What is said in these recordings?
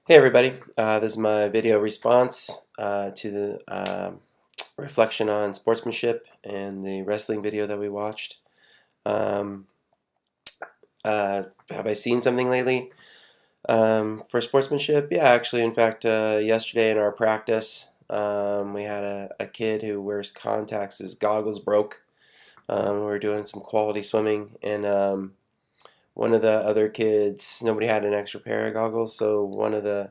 Hey everybody, this is my video response to the reflection on sportsmanship and the wrestling video that we watched. Um, have I seen something lately for sportsmanship? Yeah, actually, in fact, yesterday in our practice, we had a kid who wears contacts. His goggles broke. We were doing some quality swimming, and one of the other kids, nobody had an extra pair of goggles, so one of the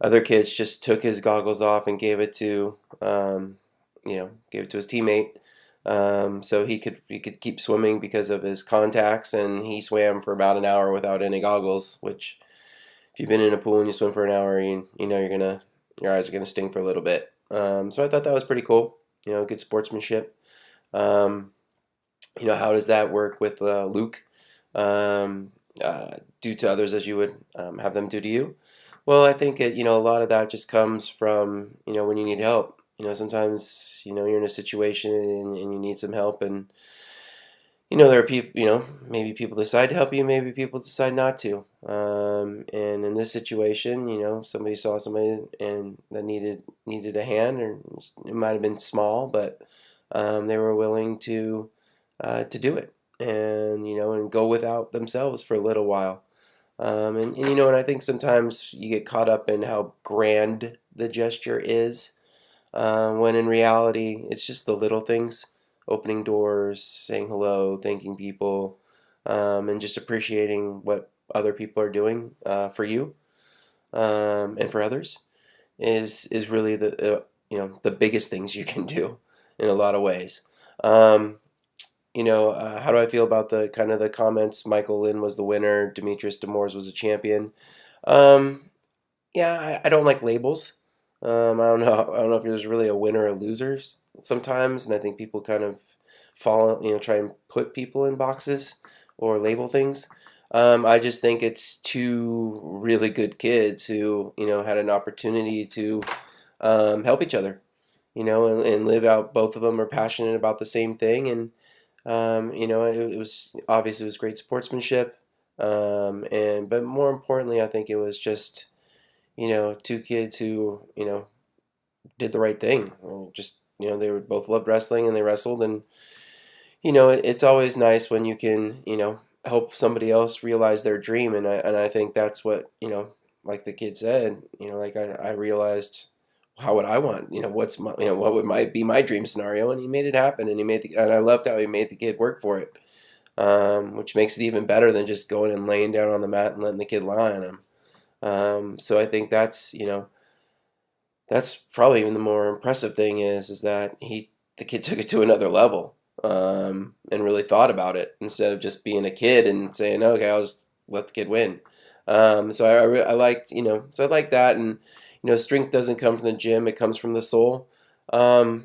other kids just took his goggles off and gave it to gave it to his teammate, so he could keep swimming because of his contacts, and he swam for about an hour without any goggles. Which, if you've been in a pool and you swim for an hour, you know your eyes are gonna sting for a little bit. So I thought that was pretty cool. Good sportsmanship. Um, how does that work with Luke? Do to others as you would have them do to you. Well, I think a lot of that just comes from when you need help. Sometimes you're in a situation and you need some help, and there are people. Maybe people decide to help you, maybe people decide not to. And in this situation, somebody saw somebody and that needed a hand, or it might have been small, but they were willing to do it, and go without themselves for a little while. And I think sometimes you get caught up in how grand the gesture is, when in reality it's just the little things: opening doors, saying hello, thanking people, and just appreciating what other people are doing for you, and for others is really the biggest things you can do in a lot of ways. Um, how do I feel about the kind of the comments? Michael Lynn was the winner. Demetrius Demores was a champion. Um, yeah, I don't like labels. I don't know. I don't know if there's really a winner or losers sometimes, and I think people kind of try and put people in boxes or label things. I just think it's two really good kids who had an opportunity to help each other, and live out. Both of them are passionate about the same thing, and it was obviously it was great sportsmanship, but more importantly, I think it was just two kids who did the right thing. Just they were both loved wrestling and they wrestled, and it's always nice when you can help somebody else realize their dream, and I think that's what like the kid said, like I realized how would I want, what's my, what would be my dream scenario, and he made it happen, and and I loved how he made the kid work for it, which makes it even better than just going and laying down on the mat and letting the kid lie on him. So I think that's probably even the more impressive thing is that the kid took it to another level, and really thought about it instead of just being a kid and saying, okay, I'll just let the kid win. So I liked, so I like that. And strength doesn't come from the gym, it comes from the soul. Well,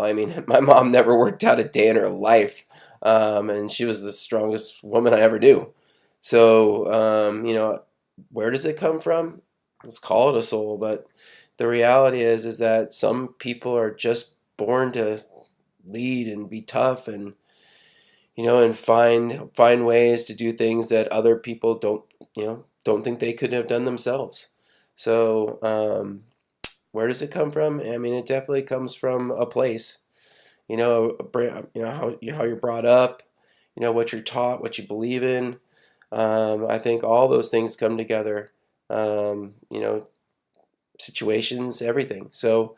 I mean, my mom never worked out a day in her life, and she was the strongest woman I ever knew. So where does it come from? Let's call it a soul, but the reality is that some people are just born to lead and be tough, and and find ways to do things that other people don't think they could have done themselves. So where does it come from? I mean, it definitely comes from a place. How you're brought up, what you're taught, what you believe in. I think all those things come together. Situations, everything. So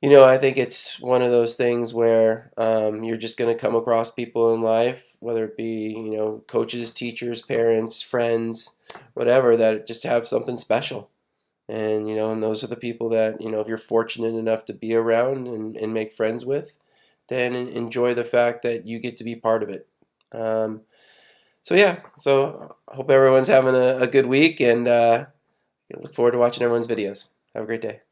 I think it's one of those things where you're just going to come across people in life, whether it be coaches, teachers, parents, friends, whatever, that just have something special. And those are the people that if you're fortunate enough to be around and make friends with, then enjoy the fact that you get to be part of it. So yeah, so I hope everyone's having a good week, and look forward to watching everyone's videos. Have a great day.